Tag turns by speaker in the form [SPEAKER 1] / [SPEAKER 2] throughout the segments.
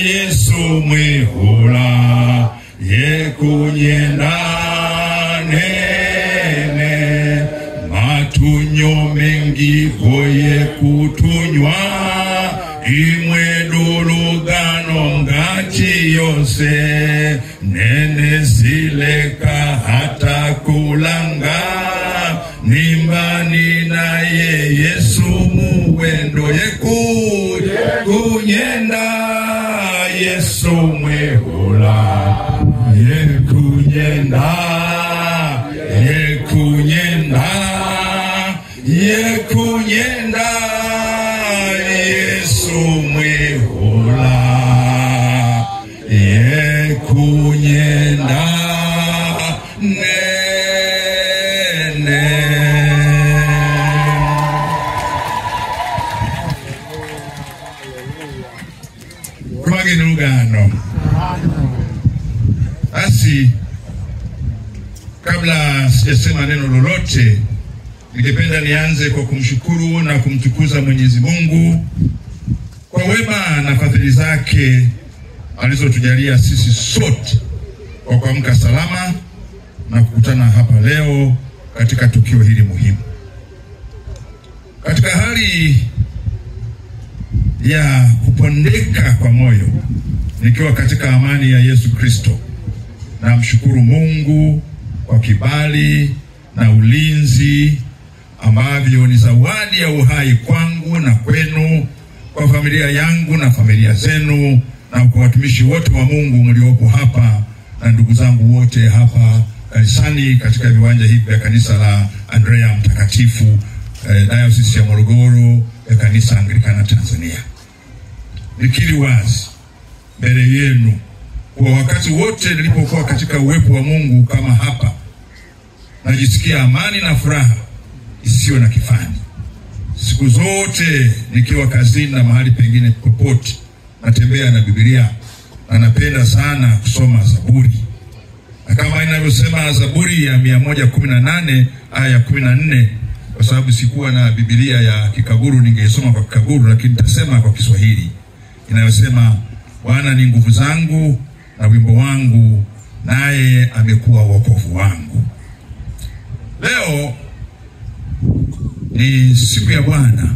[SPEAKER 1] Yesu mwihula yekunyenda nene matunyo mengi hoye kutunywa imwe dulugano mgati yose nene sileka hata kulanga nimbani naye Yesu muwendo yekunyenda Yesu mwehula yekunyenda Yesu mwehula yekunyenda nene. Rumage nurugano. Basi kabla sijasema neno lolote, ningependa nianze kwa kumshukuru na kumtukuza Mwenyezi Mungu kwa wema na fadhili zake alizotujalia sisi sote kwa kuamka salama na kukutana hapa leo katika tukio hili muhimu. Katika hali ya kupondeka kwa moyo, nikiwa katika amani ya Yesu Kristo, na mshukuru Mungu kwa kibali na ulinzi ambavyo ni zawadi ya uhai kwangu na kwenu, kwa familia yangu na familia zenu, na kwa watumishi wote wa Mungu mliopo hapa na ndugu zangu wote hapa kanisani katika viwanja hivi vya kanisa la Andrea Mtakatifu Diocese ya Morogoro ya kanisa Anglikana Tanzania. Nikiri wazi mbele yenu kwa wakati wote nilipokuwa katika uwepo wa Mungu kama hapa, najisikia amani na furaha isiyo na kifani. Siku zote nikiwa kazini na mahali pengine popote, natembea na Biblia na napenda sana kusoma Zaburi. Na kama inavyosema Zaburi ya 118 aya 14, kwa sababu sikuwa na Biblia ya Kikaguru ningeisoma kwa Kikaguru, lakini nitasema kwa Kiswahili, inayosema Bwana ni nguvu zangu na wimbo wangu, naye amekuwa wokovu wangu. Leo ni siku ya Bwana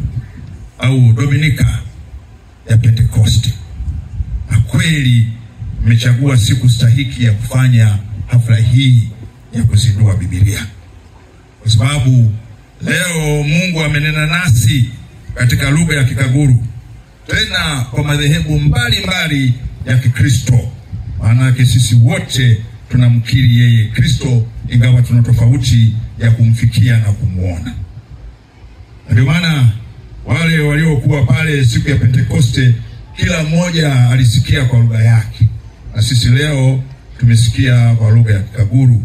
[SPEAKER 1] au Dominika ya Pentekoste. Na kweli nimechagua siku stahiki ya kufanya hafla hii ya kuzindua Biblia, kwa sababu leo Mungu amenena nasi katika lugha ya Kikaguru, tena kwa madhehebu mbalimbali ya Kikristo. Maana sisi wote tunamkiri yeye Kristo, ingawa tuna tofauti ya kumfikia na kumuona. Ndio maana wale waliokuwa pale siku ya Pentekoste, kila mmoja alisikia kwa lugha yake, na sisi leo tumesikia kwa lugha ya Kikaguru.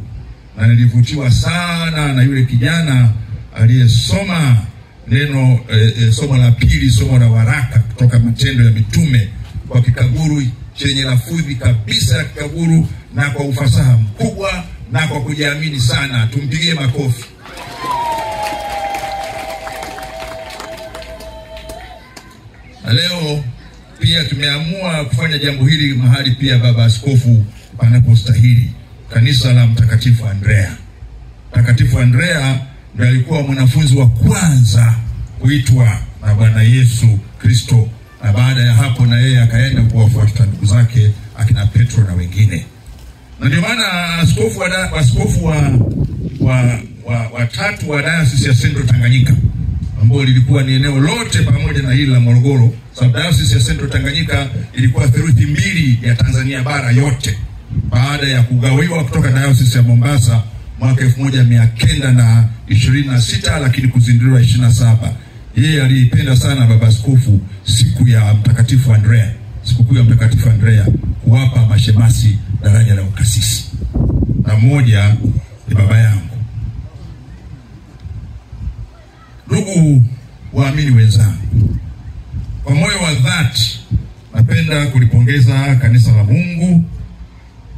[SPEAKER 1] Na nilivutiwa sana na yule kijana aliyesoma neno somo la pili, somo la waraka kutoka Matendo ya Mitume kwa Kikaguru chenye lafudhi kabisa ya Kikaguru na kwa ufasaha mkubwa na kwa kujiamini sana. Tumpigie makofi. Na leo pia tumeamua kufanya jambo hili mahali pia Baba Askofu panapostahili, kanisa la Mtakatifu Andrea. Mtakatifu Andrea ndiye alikuwa mwanafunzi wa kwanza kuitwa na Bwana Yesu Kristo, na baada ya hapo na yeye akaenda kuwafuata ndugu zake akina Petro na wengine. Na ndio maana askofu wa tatu wa Diocese ya Central Tanganyika, ambao lilikuwa ni eneo lote pamoja na hili la Morogoro, sababu Diocese ya Central Tanganyika ilikuwa theluthi mbili ya Tanzania bara yote, baada ya kugawiwa kutoka Diocese ya Mombasa mwaka 1926, lakini kuzinduliwa 27. Yeye alipenda sana Baba Askofu siku ya Mtakatifu Andrea, sikukuu ya Mtakatifu Andrea, kuwapa mashemasi daraja la ukasisi. Na mmoja ni baba yangu. Ndugu waamini wenzangu, kwa moyo wa dhati napenda kulipongeza kanisa la Mungu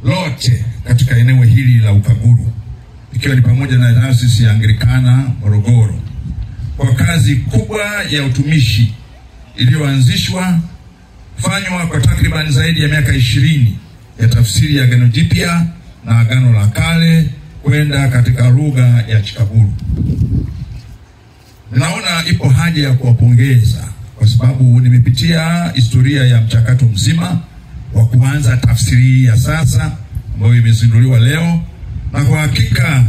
[SPEAKER 1] lote katika eneo hili la Ukaguru, ikiwa ni pamoja na Diocese ya Anglikana Morogoro, kwa kazi kubwa ya utumishi iliyoanzishwa fanywa kwa takriban zaidi ya miaka 20 ya tafsiri ya Agano Jipya na Agano la Kale kwenda katika lugha ya Chikaguru. Ninaona ipo haja ya kuwapongeza kwa sababu nimepitia historia ya mchakato mzima wa kuanza tafsiri ya sasa ambayo imezinduliwa leo, na kwa hakika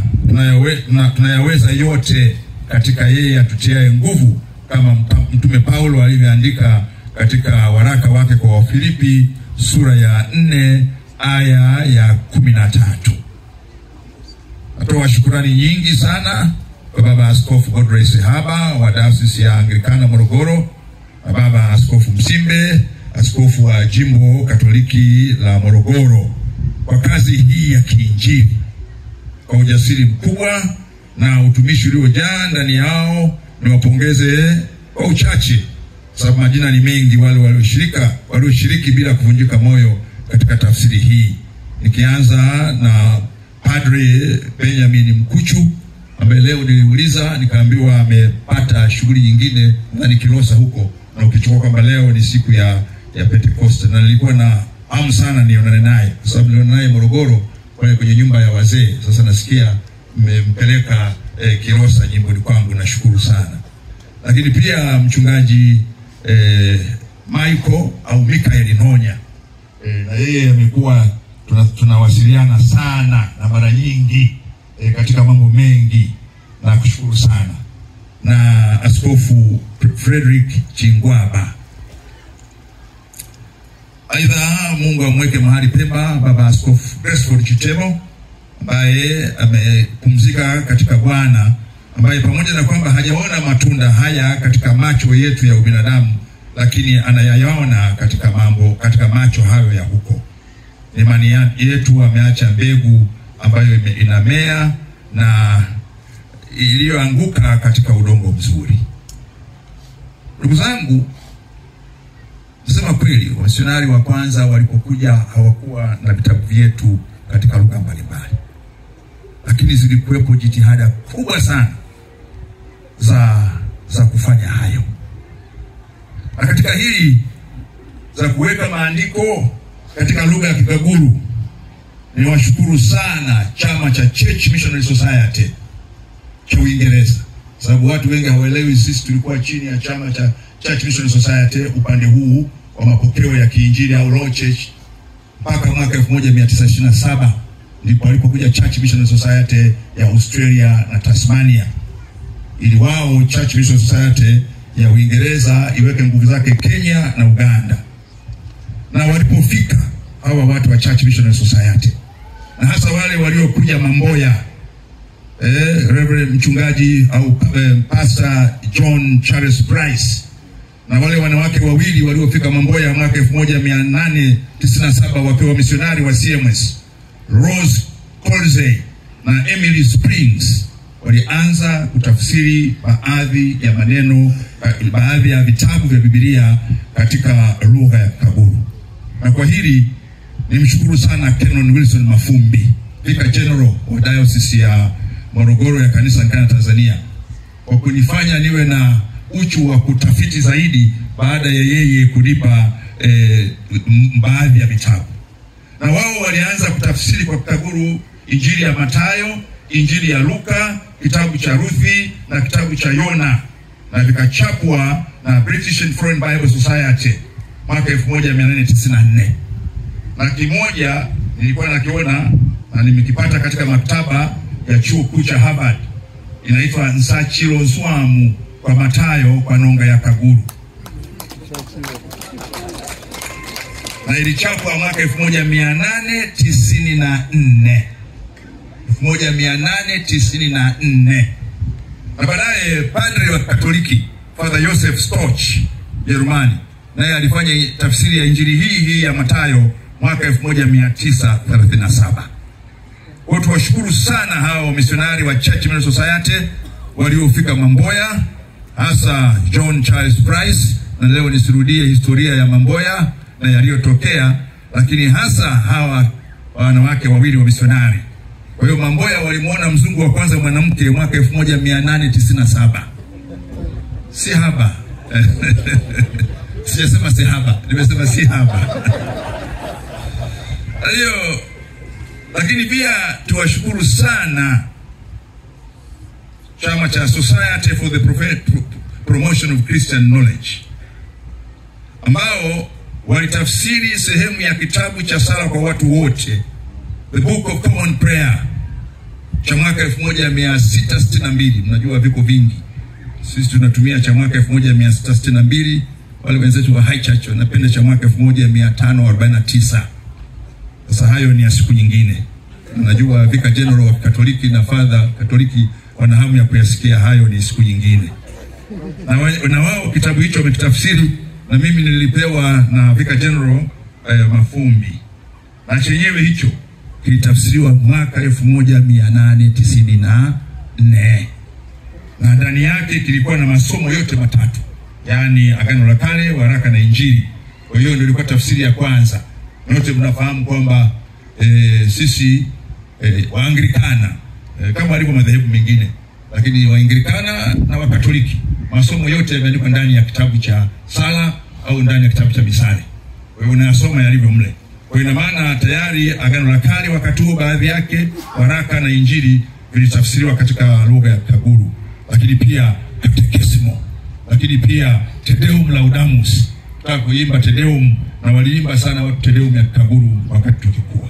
[SPEAKER 1] tunayaweza yote katika yeye atutiaye nguvu, kama Mtume Paulo alivyoandika katika waraka wake kwa Wafilipi sura ya 4 aya ya 13. Natoa shukrani nyingi sana kwa Baba Askofu Godfrey Sehaba wa Dayosisi ya Anglikana Morogoro, na Baba Askofu Msimbe, askofu wa Jimbo Katoliki la Morogoro, kwa kazi hii ya kiinjili, kwa ujasiri mkubwa na utumishi uliojaa ndani yao. Niwapongeze kwa uchache, sababu majina ni mengi wale walioshiriki bila kuvunjika moyo katika tafsiri hii. Nikianza na Padre Benjamin Mkuchu ambaye leo niliuliza nikaambiwa amepata shughuli nyingine ndani Kilosa huko, na ukichukua kwamba leo ni siku ya Pentecost, na nilikuwa na hamu sana nionane naye kwa sababu nilionana naye Morogoro kwenye nyumba ya wazee. Sasa nasikia mmempeleka Kilosa jimboni kwangu, nashukuru sana. Lakini pia mchungaji Michael au Mikael Nonya, na yeye amekuwa tunawasiliana sana na mara nyingi katika mambo mengi, na kushukuru sana. Na Askofu Frederick Chingwaba. Aidha, Mungu amweke mahali pema Baba Askofu Gresford Chitemo ambaye amepumzika katika Bwana, ambaye pamoja na kwamba hajaona matunda haya katika macho yetu ya ubinadamu, lakini anayaona katika macho hayo ya huko. Imani yetu ameacha mbegu ambayo inamea na iliyoanguka katika udongo mzuri. Ndugu zangu, nasema kweli, wamisionari wa kwanza walipokuja hawakuwa na vitabu vyetu katika lugha mbalimbali, lakini zilikuwepo jitihada kubwa sana za kufanya hayo. Na katika hili za kuweka maandiko katika lugha ya Kikaguru, niwashukuru sana chama cha Church Missionary Society cha Uingereza, sababu watu wengi hawaelewi sisi tulikuwa chini ya chama cha Church Missionary Society upande huu wa mapokeo ya kiinjili au Law Church mpaka mwaka 1927 ndipo alipokuja Church Missionary Society ya Australia na Tasmania, ili wao Church Missionary Society ya Uingereza iweke nguvu zake Kenya na Uganda. Na walipofika hawa watu wa Church Missionary Society, na hasa wale waliokuja Mamboya, Reverend mchungaji au Pastor John Charles Price, na wale wanawake wawili waliofika Mamboya mwaka 1897 wakiwa misionari wa CMS, Rose Colze na Emily Springs, walianza kutafsiri baadhi ya vitabu vya Biblia katika lugha ya Kikaguru. Na kwa hili nimshukuru sana Canon Wilson Mafumbi, Vicar General wa Diocese ya Morogoro ya Kanisa Anglikana Tanzania, kwa kunifanya niwe na uchu wa kutafiti zaidi baada ya yeye kunipa baadhi ya vitabu. Na wao walianza kutafsiri kwa Kikaguru Injili ya Mathayo, Injili ya Luka, kitabu cha Ruthi na kitabu cha Yona, na vikachapwa na British and Foreign Bible Society mwaka 1894. Na kimoja nilikuwa nakiona na nimekipata katika maktaba ya chuo kikuu cha Harvard, inaitwa Nsachiro Swamu kwa Mathayo kwa nonga ya Kaguru, na ilichapwa mwaka 1894. Na baadaye padre wa Katoliki Father Joseph Stoch Jerumani, naye alifanya tafsiri ya Injili hii ya Mathayo mwaka 1937. Kwa tuwashukuru sana hao misionari wa Church Missionary Society waliofika Mamboya, hasa John Charles Price, na leo nisirudie historia ya Mamboya na yaliyotokea, lakini hasa hawa wanawake wawili wa misionari. Kwa hiyo Mamboya walimuona mzungu wa kwanza mwanamke mwaka 1897. Si haba. Sijasema si haba, nimesema si haba. Hiyo, lakini pia tuwashukuru sana chama cha Society for the Promotion of Christian Knowledge, ambao walitafsiri sehemu ya kitabu cha sala kwa watu wote, The Book of Common Prayer, cha mwaka 1662. Mnajua viko vingi, sisi tunatumia cha mwaka 1662, wale wenzetu wa High Church wanapenda cha mwaka 1549. Sasa hayo ni ya siku nyingine. Najua Vicar General wa Katoliki na Father Katoliki wana hamu ya kuyasikia, hayo ni siku nyingine. Na wao kitabu hicho wamekitafsiri, na mimi nilipewa na Vicar General Mafumbi. Na chenyewe hicho kilitafsiriwa mwaka 1894. Na ndani yake kilikuwa na masomo yote matatu, yani Agano la Kale, Waraka na Injili. Kwa hiyo ndio ilikuwa tafsiri ya kwanza. Wote mnafahamu kwamba sisi Waanglikana kama walivyo madhehebu mengine, lakini Waanglikana na Wakatoliki masomo yote yameandikwa ndani ya kitabu cha sala au ndani ya kitabu cha misale. Kwa hiyo unasoma yalivyo mle. Kwa ina maana tayari Agano la Kale wakati huo baadhi yake, Waraka na Injili vilitafsiriwa katika lugha ya Kaguru, lakini pia Katekismo, lakini pia Te Deum Laudamus. Tutaka kuimba Te Deum, na waliimba sana watu Te Deum ya Kaguru wakati tukikua.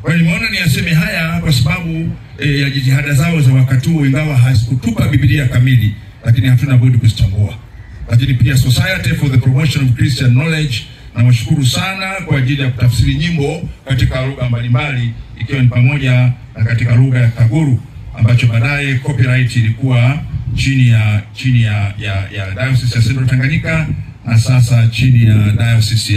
[SPEAKER 1] Kwa hiyo nimeona niyaseme haya kwa sababu ya jitihada zao za wakati huo, ingawa hazikutupa Biblia kamili, lakini hatuna budi kuzitambua. Lakini pia Society for the Promotion of Christian Knowledge, na washukuru sana kwa ajili ya kutafsiri nyimbo katika lugha mbalimbali, ikiwa ni pamoja na katika lugha ya Kaguru, ambacho baadaye copyright ilikuwa chini ya Diocese ya Central Tanganyika, na sasa chini ya Diocese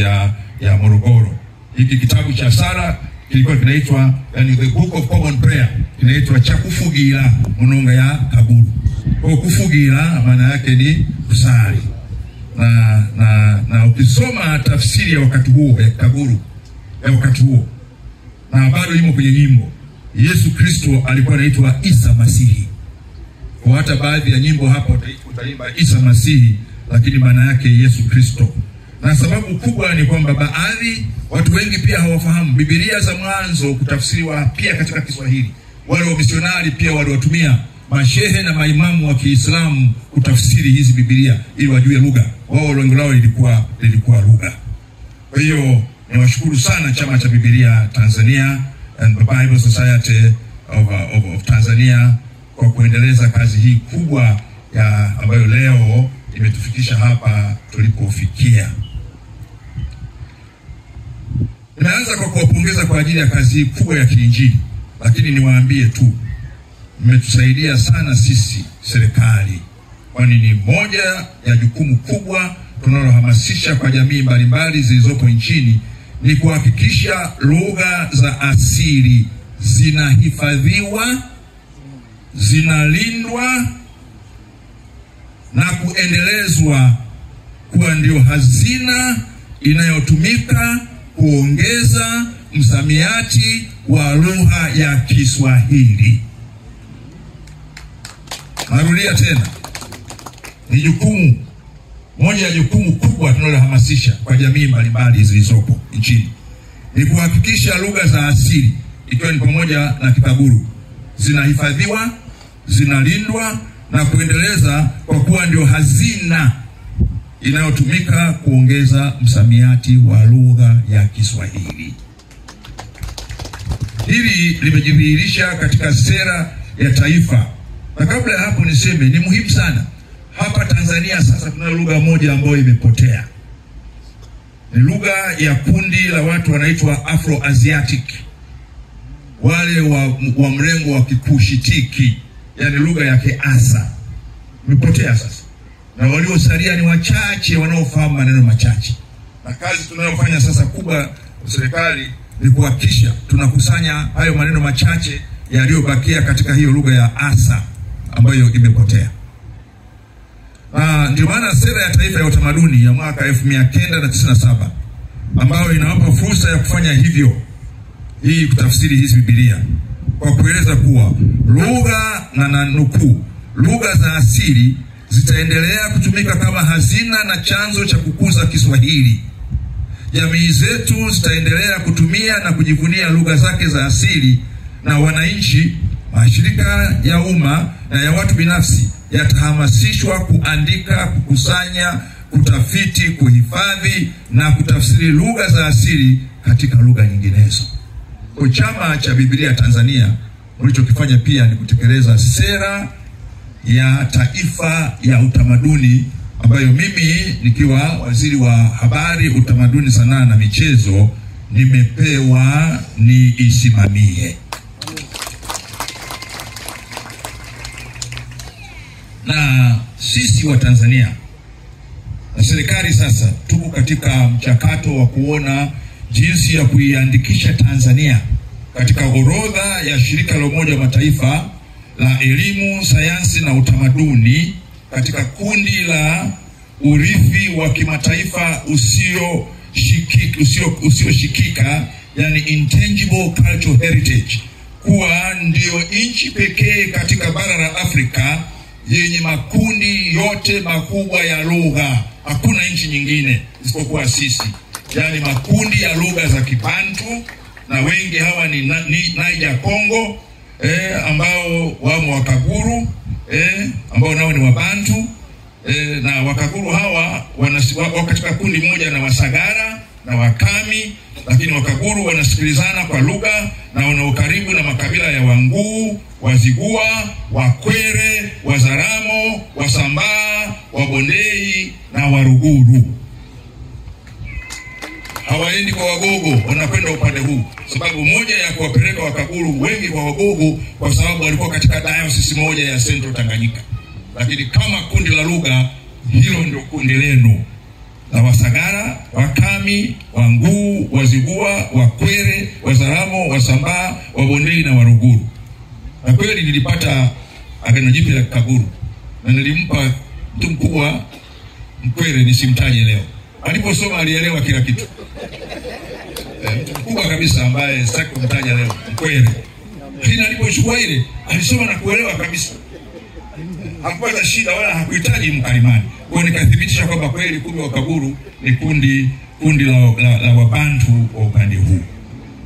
[SPEAKER 1] ya Morogoro. Hiki kitabu cha sala kilikuwa kinaitwa, yani The Book of Common Prayer, kinaitwa cha kufugira munonga ya Kaguru. Kwa kufugira maana yake ni kusali. Na ukisoma tafsiri ya wakati huo ya Kaguru ya wakati huo, na bado imo kwenye nyimbo, Yesu Kristo alikuwa anaitwa Isa Masihi. Kwa hata baadhi ya nyimbo hapo utaimba Isa Masihi, lakini maana yake Yesu Kristo. Na sababu kubwa ni kwamba baadhi watu wengi pia hawafahamu Biblia za mwanzo kutafsiriwa pia katika Kiswahili. Wale wa misionari pia waliwatumia mashehe na maimamu wa Kiislamu kutafsiri hizi Biblia ili wajue lugha. Wao lengo lao lilikuwa lugha. Kwa hiyo niwashukuru sana chama cha Biblia Tanzania and the Bible Society of Tanzania kwa kuendeleza kazi hii kubwa ambayo leo imetufikisha hapa tulipofikia. Nimeanza kwa kuwapongeza kwa ajili ya kazi hii kubwa ya kiinjili, lakini niwaambie tu, mmetusaidia sana sisi serikali, kwani ni moja ya jukumu kubwa tunalohamasisha kwa jamii mbalimbali zilizopo nchini ni kuhakikisha lugha za asili zinahifadhiwa, zinalindwa na kuendelezwa kuwa ndio hazina inayotumika kuongeza msamiati wa lugha ya Kiswahili. Narudia tena, ni jukumu moja ya jukumu kubwa tunalohamasisha kwa jamii mbalimbali zilizopo nchini ni kuhakikisha lugha za asili, ikiwa ni pamoja na Kikaguru, zinahifadhiwa, zinalindwa na kuendeleza kwa kuwa ndio hazina inayotumika kuongeza msamiati wa lugha ya Kiswahili. Hili limejidhihirisha katika sera ya taifa. Na kabla ya hapo niseme ni muhimu sana. Hapa Tanzania sasa tuna lugha moja ambayo imepotea. Ni lugha ya kundi la watu wanaitwa Afro-Asiatic. Wale wa mrengo wa Kikushitiki, yani lugha ya Kiasa. Imepotea sasa. Na waliosalia ni wachache wanaofahamu maneno machache. Na kazi tunayofanya sasa kubwa serikali ni kuhakikisha tunakusanya hayo maneno machache yaliyobakia katika hiyo lugha ya Asa ambayo imepotea. Ndio maana sera ya taifa ya utamaduni ya mwaka 1997 ambayo inawapa fursa ya kufanya hivyo, hii kutafsiri hizi Biblia kwa kueleza kuwa lugha na nukuu, lugha za asili zitaendelea kutumika kama hazina na chanzo cha kukuza Kiswahili. Jamii zetu zitaendelea kutumia na kujivunia lugha zake za asili, na wananchi, mashirika ya umma na ya watu binafsi yatahamasishwa kuandika, kukusanya, kutafiti, kuhifadhi na kutafsiri lugha za asili katika lugha nyinginezo. Kwa Chama cha Biblia Tanzania, mlichokifanya pia ni kutekeleza sera ya taifa ya utamaduni ambayo mimi nikiwa waziri wa habari, utamaduni, sanaa na michezo nimepewa niisimamie. Na sisi wa Tanzania na serikali sasa tuko katika mchakato wa kuona jinsi ya kuiandikisha Tanzania katika orodha ya shirika la Umoja wa Mataifa la elimu, sayansi na utamaduni katika kundi la urithi wa kimataifa usioshikika, yani intangible cultural heritage, kuwa ndio nchi pekee katika bara la Afrika yenye makundi yote makubwa ya lugha. Hakuna nchi nyingine isipokuwa sisi. Yani makundi ya lugha za Kibantu, na wengi hawa ni Niger Congo, ambao wamo Wakaguru, ambao nao ni Wabantu, na Wakaguru hawa wako katika kundi moja na Wasagara na Wakami, lakini Wakaguru wanasikilizana kwa lugha na wana ukaribu na makabila ya Wanguu, Wazigua, Wakwere, Wazaramo, Wasambaa, Wabondei na Waruguru. Hawaendi kwa Wagogo, wanakwenda upande huu. Sababu moja ya kuwapeleka Wakaguru wengi kwa Wagogo kwa sababu walikuwa katika diocese moja ya Central Tanganyika. Lakini kama kundi la lugha, hilo ndio kundi lenu la Wasagara, Wakami, Wanguu, Wazigua, Wakwere, Wazaramo, Wasambaa, Wabondei na Waruguru. Na kweli nilipata agano jipya la Kaguru na nilimpa mtu mkubwa Mkwere, nisimtaje leo. Aliposoma alielewa kila kitu. Mtu mkubwa kabisa ambaye sitaki kumtaja leo, Mkwere. Lakini alipochukua ile, alisoma na kuelewa kabisa. Hakupata shida wala hakuhitaji mkalimani. Kwa nikathibitisha kwamba kweli kumbe Wakaguru ni kundi la Wabantu wa upande huu.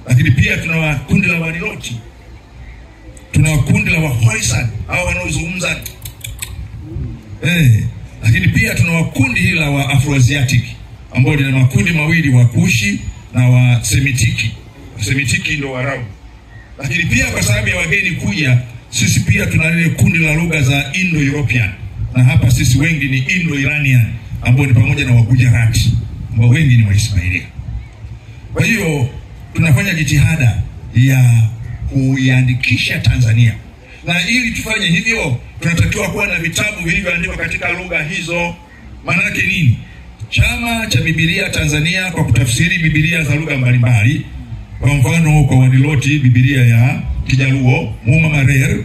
[SPEAKER 1] Lakini pia tuna kundi la Waniloti. Tuna kundi la Wakhoisan, hao wanaozungumza. Lakini pia tuna kundi hili la Afroasiatic ambao lina makundi mawili, Wakushi na Wasemitiki. Wasemitiki ndio Waarabu. Lakini pia kwa sababu ya wageni kuja, sisi pia tuna lile kundi la lugha za Indo-European. Na hapa sisi wengi ni Indo-Iranian ambao ni pamoja na Wagujarati ambao wengi ni Waismailia. Kwa hiyo tunafanya jitihada ya kuiandikisha Tanzania. Na ili tufanye hivyo, tunatakiwa kuwa na vitabu vilivyoandikwa katika lugha hizo. Maana yake nini? Chama cha Biblia Tanzania kwa kutafsiri Biblia za lugha mbalimbali. Kwa mfano kwa Waniloti, Biblia ya Kijaluo, Muma Marer,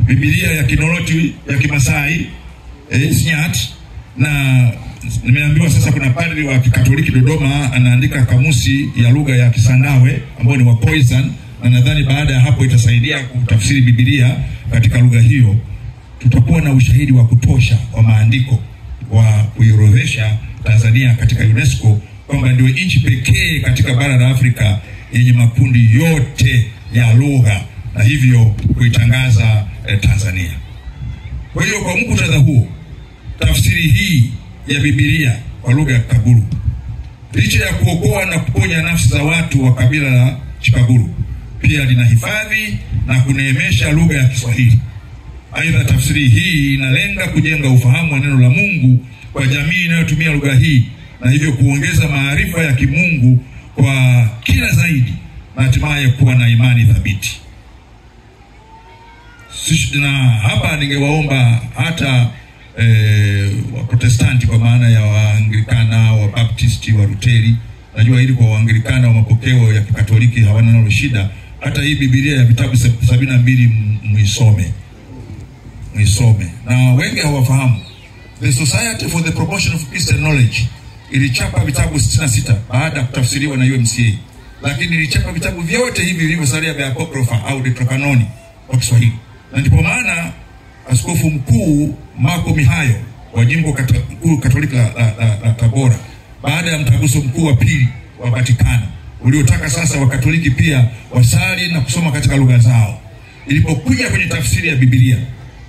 [SPEAKER 1] Biblia ya Kinoloti ya Kimasai, Snyat, na nimeambiwa sasa kuna padri wa Kikatoliki Dodoma anaandika kamusi ya lugha ya Kisandawe ambao ni Wapoisan, na nadhani baada ya hapo itasaidia kutafsiri Biblia katika lugha hiyo. Tutakuwa na ushahidi wa kutosha wa maandiko wa kuiorodhesha Tanzania katika UNESCO kwamba ndio nchi pekee katika bara la Afrika yenye makundi yote ya lugha, na hivyo kuitangaza Tanzania. Kwa hiyo kwa muktadha huo, tafsiri hii ya Biblia kwa lugha ya Kaguru, licha ya kuokoa na kuponya nafsi za watu wa kabila la Chikaguru, pia linahifadhi na kuneemesha lugha ya Kiswahili. Aidha, tafsiri hii inalenga kujenga ufahamu wa neno la Mungu kwa jamii inayotumia lugha hii, na hivyo kuongeza maarifa ya kimungu kwa kila zaidi, na hatimaye kuwa na imani thabiti. Na hapa ningewaomba hata Waprotestanti, kwa maana ya Waanglikana, Wabaptisti, Waruteri. Najua hili kwa Waanglikana wa mapokeo ya Kikatoliki hawana nalo shida. Hata hii Biblia ya vitabu 72 muisome. Na wengi hawafahamu. The Society for the Promotion of Christian Knowledge ilichapa vitabu 66 baada ya kutafsiriwa na UMCA. Lakini ilichapa vitabu vyote hivi vilivyosalia vya Apocrypha au Deuterokanoni kwa Kiswahili. Na ndipo maana Askofu Mkuu Marco Mihayo wa Jimbo Kuu Katoliki la Tabora, baada ya mtaguso mkuu wa pili wa Vatikano uliotaka sasa Wakatoliki pia wasali na kusoma katika lugha zao, ilipokuja kwenye tafsiri ya Biblia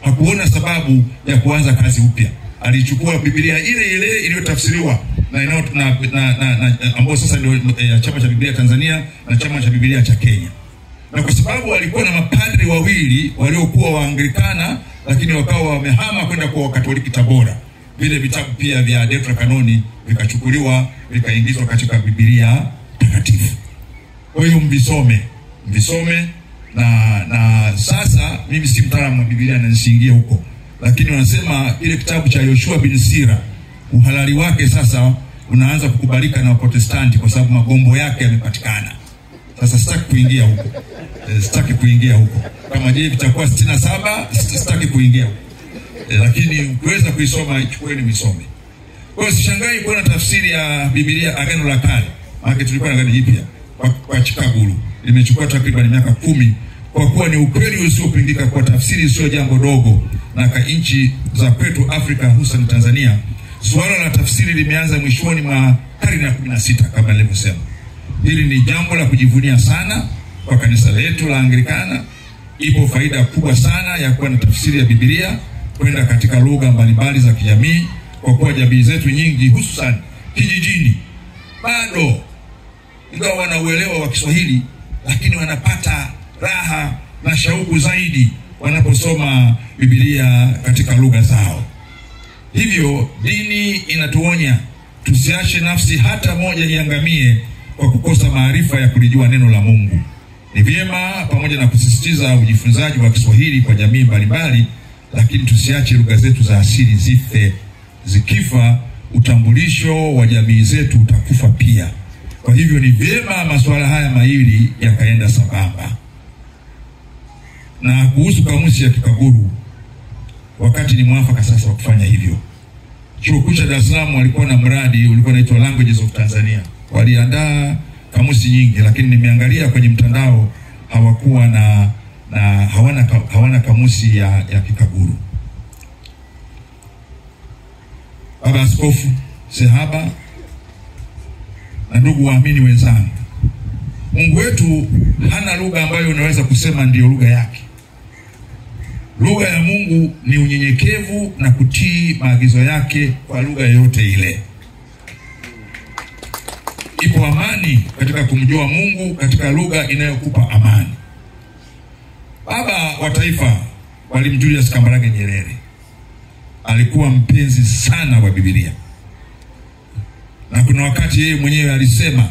[SPEAKER 1] hakuona sababu ya kuanza kazi upya. Alichukua Biblia ile ile iliyotafsiriwa na ambao sasa ndio Chama cha Biblia Tanzania na Chama cha Biblia cha Kenya. Na kwa sababu walikuwa na mapadri wawili waliokuwa Waanglikana lakini wakawa wamehama kwenda kwa Wakatoliki Tabora, vile vitabu pia vya Deuterokanoni vikachukuliwa vikaingizwa katika Biblia takatifu. Kwa hiyo mvisome na sasa mimi si mtaalamu wa Biblia na nisiingie huko, lakini wanasema ile kitabu cha Yoshua bin Sira uhalali wake sasa unaanza kukubalika na Waprotestanti kwa sababu magombo yake yamepatikana. Sasa sitaki kuingia huko. Kama je vitakuwa 67 sitaki kuingia huko. Lakini ukiweza kuisoma chukueni misome. Kwa hiyo sishangai kuona tafsiri ya Biblia Agano la Kale. Maana tulikuwa na Agano Jipya kwa Chicago. Limechukua takriban miaka 10 kwa kuwa ni ukweli usiopingika kwa tafsiri sio jambo dogo, na kwa nchi za kwetu Afrika hususan Tanzania suala la tafsiri limeanza mwishoni mwa karne ya 16 kama nilivyosema. Hili ni jambo la kujivunia sana kwa kanisa letu la Anglikana. Ipo faida kubwa sana ya kuwa na tafsiri ya Biblia kwenda katika lugha mbalimbali za kijamii, kwa kuwa jamii zetu nyingi hususan kijijini bado ingawa wanauelewa wa Kiswahili lakini wanapata raha na shauku zaidi wanaposoma Biblia katika lugha zao. Hivyo dini inatuonya tusiache nafsi hata moja iangamie kwa kukosa maarifa ya kulijua neno la Mungu. Ni vyema pamoja na kusisitiza ujifunzaji wa Kiswahili kwa jamii mbalimbali, lakini tusiache lugha zetu za asili zife. Zikifa, utambulisho wa jamii zetu utakufa pia. Kwa hivyo ni vyema masuala haya mawili yakaenda sambamba. Na kuhusu kamusi ya Kikaguru, wakati ni mwafaka sasa wa kufanya hivyo. Chuo Kikuu cha Dar es Salaam walikuwa na mradi ulikuwa unaitwa Languages of Tanzania. Waliandaa kamusi nyingi, lakini nimeangalia kwenye mtandao hawakuwa hawana kamusi ya Kikaguru. Baba Askofu Sehaba na ndugu waamini wenzangu, Mungu wetu hana lugha ambayo unaweza kusema ndiyo lugha yake. Lugha ya Mungu ni unyenyekevu na kutii maagizo yake kwa lugha yote ile. Ipo amani katika kumjua Mungu katika lugha inayokupa amani. Baba wa taifa Mwalimu Julius Kambarage Nyerere alikuwa mpenzi sana wa Biblia. Na kuna wakati yeye mwenyewe alisema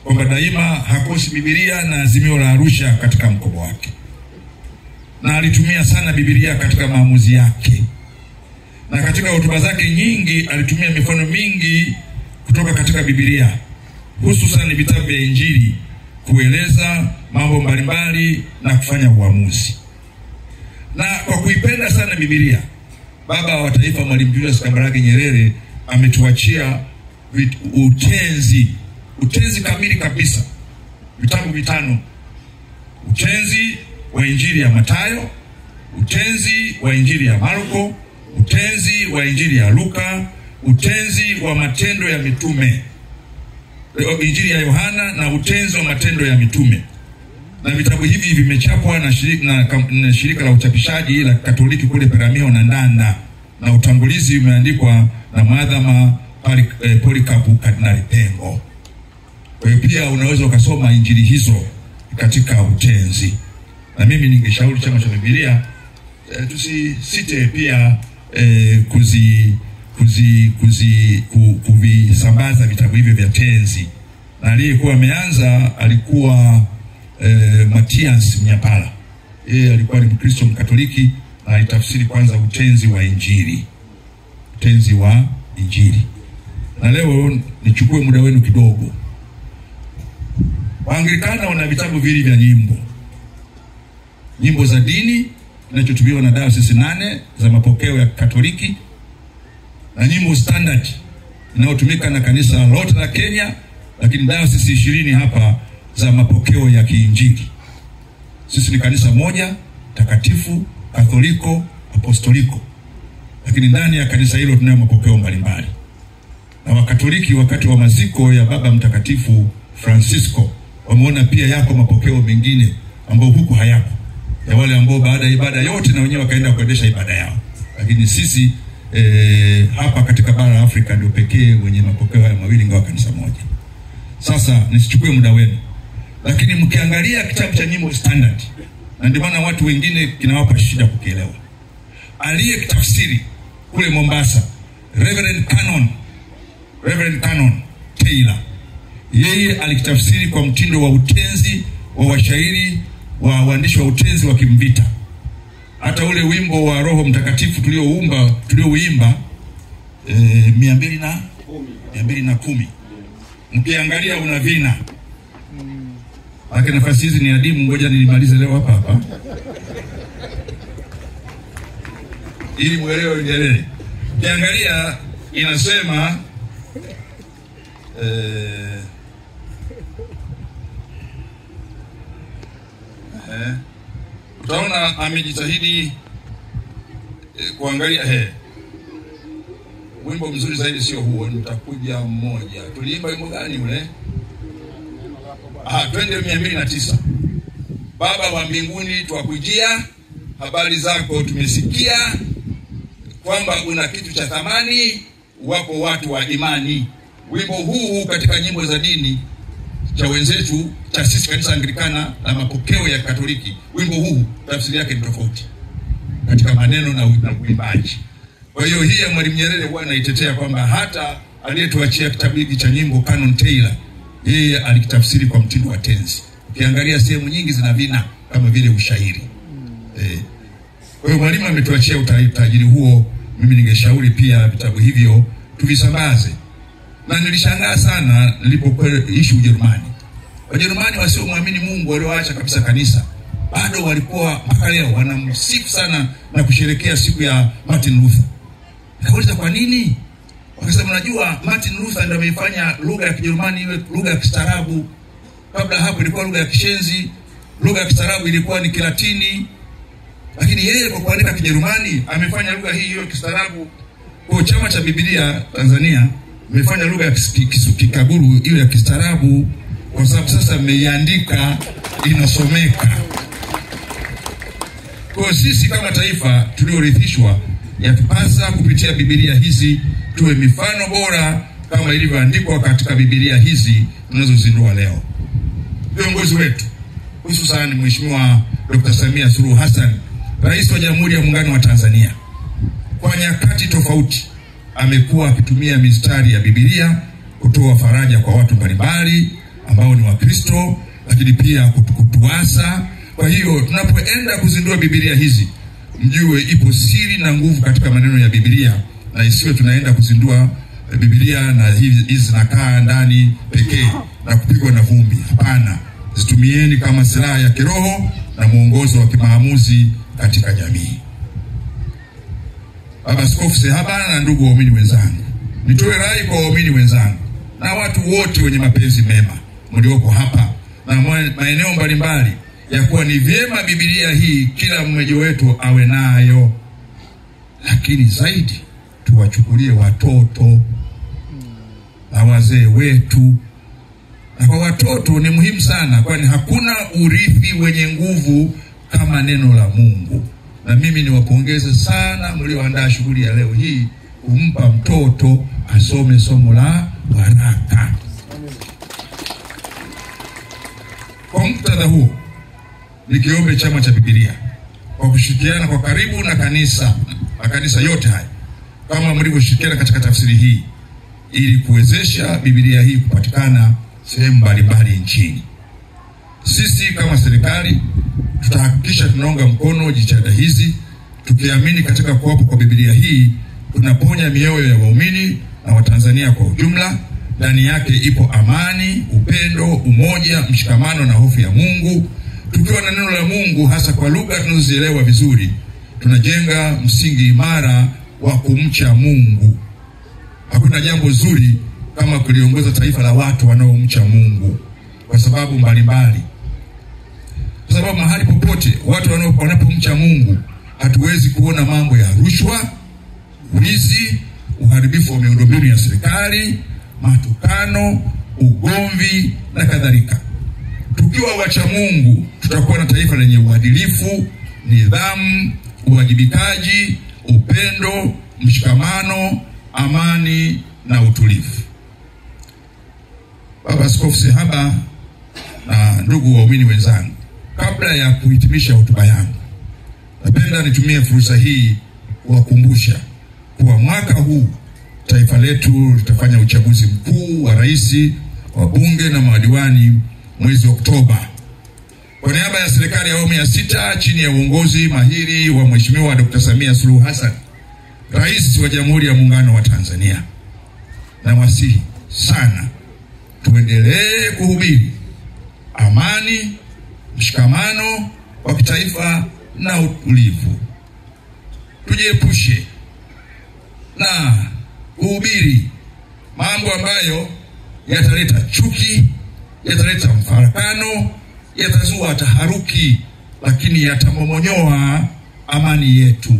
[SPEAKER 1] kwamba daima hakosi Biblia na Azimio la Arusha katika mkoba wake. Na alitumia sana Biblia katika maamuzi yake. Na katika hotuba zake nyingi alitumia mifano mingi kutoka katika Biblia, hususan vitabu vya Injili, kueleza mambo mbalimbali na kufanya uamuzi. Na kwa kuipenda sana Biblia, baba wa taifa Mwalimu Julius Kambarage Nyerere ametuachia utenzi kamili kabisa, vitabu 5: utenzi wa Injili ya Mathayo, utenzi wa Injili ya Marko, utenzi wa Injili ya Luka, utenzi wa Matendo ya Mitume, Injili ya Yohana na utenzi wa Matendo ya Mitume. Na vitabu hivi vimechapwa na shirika la uchapishaji la Katoliki kule Peramiho na Ndanda, na utangulizi umeandikwa na Mwadhama Polikapu Kardinali Pengo. Kwa hiyo pia unaweza ukasoma injili hizo katika utenzi. Na mimi ningeshauri Chama cha Biblia tusisite pia kuvisambaza vitabu hivyo vya tenzi. Na aliyekuwa ameanza alikuwa Matias Mnyapala. Yeye alikuwa ni Mkristo Mkatoliki na alitafsiri kwanza utenzi wa Injili. Utenzi wa Injili. Na leo nichukue muda wenu kidogo. Waanglikana wana vitabu vili vya nyimbo. Nyimbo za dini zinazotumiwa na dayosisi 8 za mapokeo ya Katoliki, na nyimbo standard inayotumika na kanisa lote la Kenya, lakini dayosisi 20 hapa za mapokeo ya Kiinjili. Sisi ni kanisa moja takatifu Katholiko apostoliko, lakini ndani ya kanisa hilo tunayo mapokeo mbalimbali. Na Wakatoliki wakati wa maziko ya Baba Mtakatifu Francisco wameona pia yako mapokeo mengine ambao huku hayapo, ya wale ambao baada ya ibada yote na wenyewe wakaenda kuendesha ibada yao. Lakini sisi hapa katika bara la Afrika ndio pekee wenye mapokeo haya mawili ingawa kanisa moja. Sasa nisichukue muda wenu, lakini mkiangalia kitabu cha nyimbo standard, na ndio maana watu wengine kinawapa shida kukielewa, aliyekitafsiri kule Mombasa Reverend Canon Taylor, yeye alikitafsiri kwa mtindo wa utenzi wa washairi wa waandishi wa utenzi wa Kimvita. Hata ule wimbo wa Roho Mtakatifu tuliouimba 210 mkiangalia una vina. Lakini nafasi hizi ni adimu, ngoja nilimalize leo hapa ili muelewe Nyerere. Mkiangalia inasema utaona amejitahidi kuangalia wimbo mzuri zaidi sio huo, nitakuja mmoja. Tuliimba wimbo gani ule? Twende 209. Baba wa mbinguni twakujia, habari zako tumesikia, kwamba una kitu cha thamani, wapo watu wa imani. Wimbo huu katika nyimbo za dini cha wenzetu cha sisi kanisa Anglikana na mapokeo ya Katoliki, wimbo huu tafsiri yake ni tofauti katika maneno na uimbaji. Kwa hiyo hii ya Mwalimu Nyerere huwa anaitetea kwamba hata aliyetuachia kitabu hiki cha nyimbo Canon Taylor, yeye alikitafsiri kwa mtindo wa tenzi. Ukiangalia sehemu nyingi zina vina kama vile ushairi. Kwa hiyo Mwalimu ametuachia utajiri huo. Mimi ningeshauri pia vitabu hivyo tuvisambaze. Na nilishangaa sana nilipoishi Ujerumani. Wajerumani wasiomwamini Mungu walioacha kabisa kanisa bado walikuwa mpaka leo wanamsifu sana na kusherehekea siku ya Martin Luther. Nikauliza kwa nini? Wakasema unajua Martin Luther ndio ameifanya lugha ya Kijerumani iwe lugha ya kistaarabu. Kabla hapo ilikuwa lugha ya kishenzi, lugha ya kistaarabu ilikuwa ni Kilatini. Lakini yeye kwa kuandika Kijerumani amefanya lugha hii iwe kistaarabu. Kwa chama cha Biblia Tanzania imefanya lugha ya Kikaguru iwe ya kistaarabu, kwa sababu sasa ameiandika inasomeka. Kwa sisi kama taifa tuliorithishwa, yatupasa kupitia Biblia hizi tuwe mifano bora kama ilivyoandikwa katika Biblia hizi tunazozindua leo. Viongozi wetu, hususan Mheshimiwa Dr. Samia Suluhu Hassan, Rais wa Jamhuri ya Muungano wa Tanzania, kwa nyakati tofauti amekuwa akitumia mistari ya Biblia kutoa faraja kwa watu mbalimbali ambao ni Wakristo, lakini pia kutuasa. Kwa hiyo tunapoenda kuzindua Biblia hizi, mjue ipo siri na nguvu katika maneno ya Biblia, na isiwe tunaenda kuzindua Biblia na hizi zinakaa ndani pekee na kupigwa na vumbi. Hapana, zitumieni kama silaha ya kiroho na mwongozo wa kimaamuzi katika jamii. Baba Askofu Sehaba na ndugu waumini wenzangu, nitoe rai kwa waumini wenzangu na watu wote wenye mapenzi mema mlioko hapa na maeneo mbalimbali, ya kuwa ni vyema Biblia hii kila mmoja wetu awe nayo. Lakini zaidi tuwachukulie watoto na wazee wetu. Na kwa watoto ni muhimu sana, kwani hakuna urithi wenye nguvu kama neno la Mungu. Na mimi niwapongeze sana mlioandaa shughuli ya leo hii kumpa mtoto asome somo la waraka. Kwa muktadha huo, nikiombe chama cha Biblia kwa kushirikiana kwa karibu na kanisa yote haya kama mlivyoshirikiana katika tafsiri hii, ili kuwezesha Biblia hii kupatikana sehemu mbalimbali nchini. Sisi kama serikali tutahakikisha tunaunga mkono jitihada hizi, tukiamini katika kuwapo kwa Biblia hii tunaponya mioyo ya waumini na Watanzania kwa ujumla. Ndani yake ipo amani, upendo, umoja, mshikamano na hofu ya Mungu. Tukiwa na neno la Mungu hasa kwa lugha tunazozielewa vizuri, tunajenga msingi imara wa kumcha Mungu. Hakuna jambo zuri kama kuliongoza taifa la watu wanaomcha Mungu, kwa sababu mbalimbali. Kwa sababu mahali popote watu wanapomcha Mungu, hatuwezi kuona mambo ya rushwa, wizi, uharibifu wa miundombinu ya serikali, matukano, ugomvi na kadhalika. Tukiwa wacha Mungu, tutakuwa na taifa lenye uadilifu, nidhamu, uwajibikaji, upendo, mshikamano, amani na utulivu. Baba Askofu Sehaba na ndugu waumini wenzangu, kabla ya kuhitimisha hotuba yangu, napenda nitumie fursa hii kuwakumbusha kuwa mwaka huu taifa letu litafanya uchaguzi mkuu wa rais, wa bunge na madiwani mwezi Oktoba. Kwa niaba ya serikali ya awamu ya 6 chini ya uongozi mahiri wa Mheshimiwa Dr. Samia Suluhu Hassan, Rais wa Jamhuri ya Muungano wa Tanzania, na wasihi sana tuendelee kuhubiri amani, mshikamano wa kitaifa na utulivu. Tujiepushe na kuhubiri mambo ambayo yataleta chuki, yataleta mfarakano, yatazua taharuki, lakini yatamomonyoa amani yetu.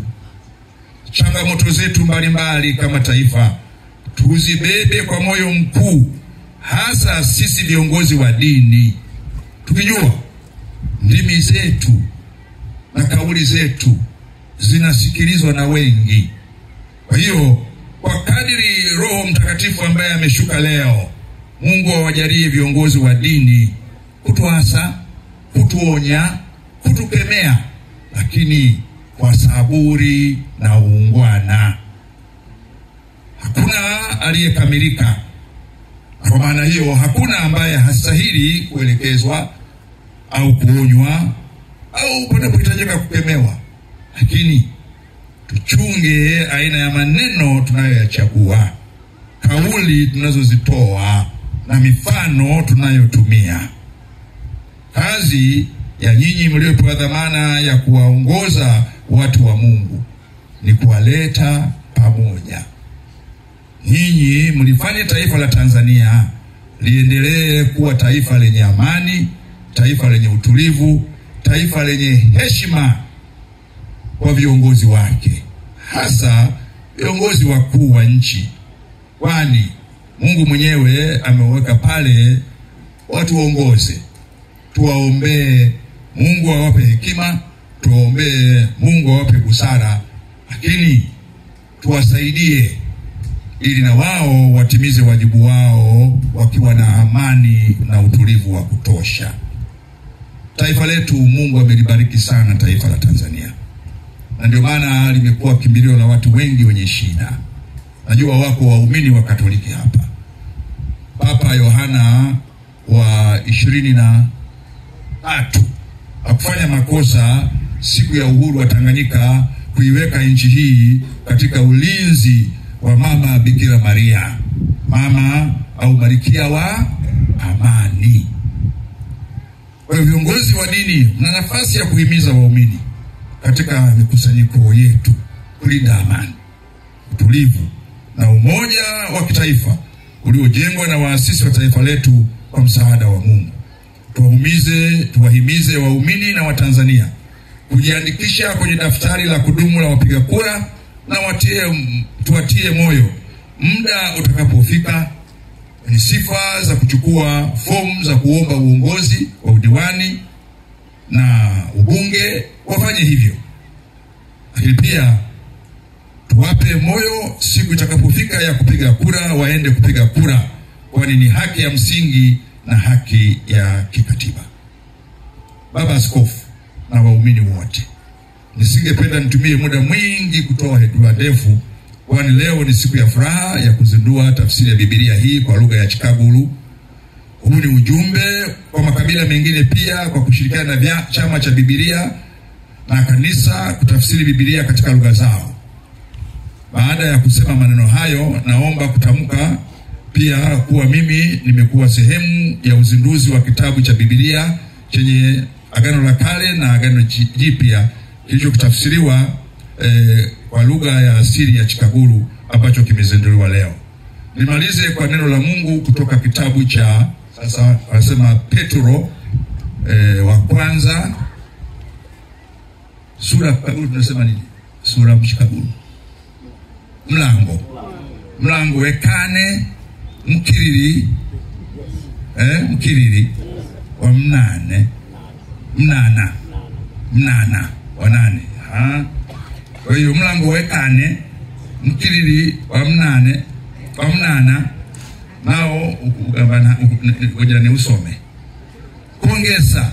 [SPEAKER 1] Changamoto zetu mbalimbali kama taifa tuzibebe kwa moyo mkuu, hasa sisi viongozi wa dini, tukijua ndimi zetu na kauli zetu zinasikilizwa na wengi. Kwa hiyo, kwa kadiri Roho Mtakatifu ambaye ameshuka leo, Mungu awajalie viongozi wa dini kutuasa, kutuonya, kutukemea, lakini kwa saburi na uungwana. Hakuna aliyekamilika. Kwa maana hiyo, hakuna ambaye hastahili kuelekezwa au kuonywa au panapohitajika kukemewa. Lakini tuchunge aina ya maneno tunayoyachagua, kauli tunazozitoa na mifano tunayotumia. Kazi ya nyinyi mliopewa dhamana ya kuwaongoza watu wa Mungu ni kuwaleta pamoja. Nyinyi mlifanya taifa la Tanzania liendelee kuwa taifa lenye amani, taifa lenye utulivu, taifa lenye heshima kwa viongozi wake, hasa viongozi wakuu wa nchi. Kwani Mungu mwenyewe ameweka pale watu waongoze. Tuwaombee Mungu awape hekima, tuwaombee Mungu awape busara, lakini tuwasaidie ili na wao watimize wajibu wao wakiwa na amani na utulivu wa kutosha. Taifa letu Mungu amelibariki sana, taifa la Tanzania, na ndio maana limekuwa kimbilio la watu wengi wenye shida. Najua wako waumini wa Katoliki hapa. Papa Yohana wa 23 hakufanya makosa siku ya uhuru wa Tanganyika kuiweka nchi hii katika ulinzi wa Mama Bikira Maria, mama au Malkia wa amani. Kwa hiyo viongozi wa dini mna nafasi ya kuhimiza waumini katika mikusanyiko yetu kulinda amani, utulivu na umoja wa kitaifa uliojengwa na waasisi wa taifa letu kwa msaada wa Mungu. Tuwahimize waumini na Watanzania kujiandikisha kwenye daftari la kudumu la wapiga kura, na tuwatie moyo muda utakapofika ni sifa za kuchukua fomu za kuomba uongozi wa udiwani na ubunge wafanye hivyo. Lakini pia tuwape moyo siku itakapofika ya kupiga kura waende kupiga kura, kwani ni haki ya msingi na haki ya kikatiba. Baba Askofu na waumini wote, nisingependa nitumie muda mwingi kutoa hotuba ndefu, kwani leo ni siku ya furaha ya kuzindua tafsiri ya Biblia hii kwa lugha ya Chikaguru. Huu ni ujumbe kwa makabila mengine pia kwa kushirikiana na chama cha Biblia na kanisa kutafsiri Biblia katika lugha zao. Baada ya kusema maneno hayo, naomba kutamka pia kuwa mimi nimekuwa sehemu ya uzinduzi wa kitabu cha Biblia chenye Agano la Kale na Agano Jipya kilichotafsiriwa kwa lugha ya asili ya Chikaguru ambacho kimezinduliwa leo. Nimalize kwa neno la Mungu kutoka kitabu cha sasa wanasema Petro wa kwanza Sura kaburu tunasema nini? Sura mshikaburu. Mlango wekane mkiriri wa mnana wa nane. Kwa hiyo mlango wekane mkiriri wa mnana nao ukugabana ujane usome. Kuongeza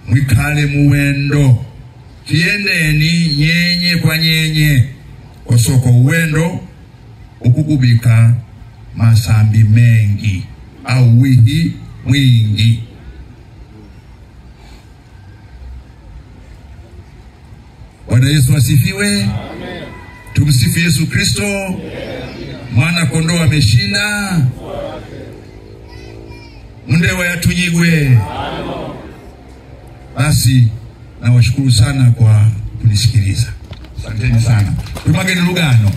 [SPEAKER 1] mwikale muwendo kiendeni nyenye kwa nyenye kwa soko uwendo ukugubika masambi mengi au wihi mwingi. Bwana Yesu asifiwe. Amen. Tumsifu Yesu Kristo. Mwana kondoo ameshinda. Mundewa yatunyigwe. Basi nawashukuru sana kwa kunisikiliza. Asanteni sana. Tumageni lugano.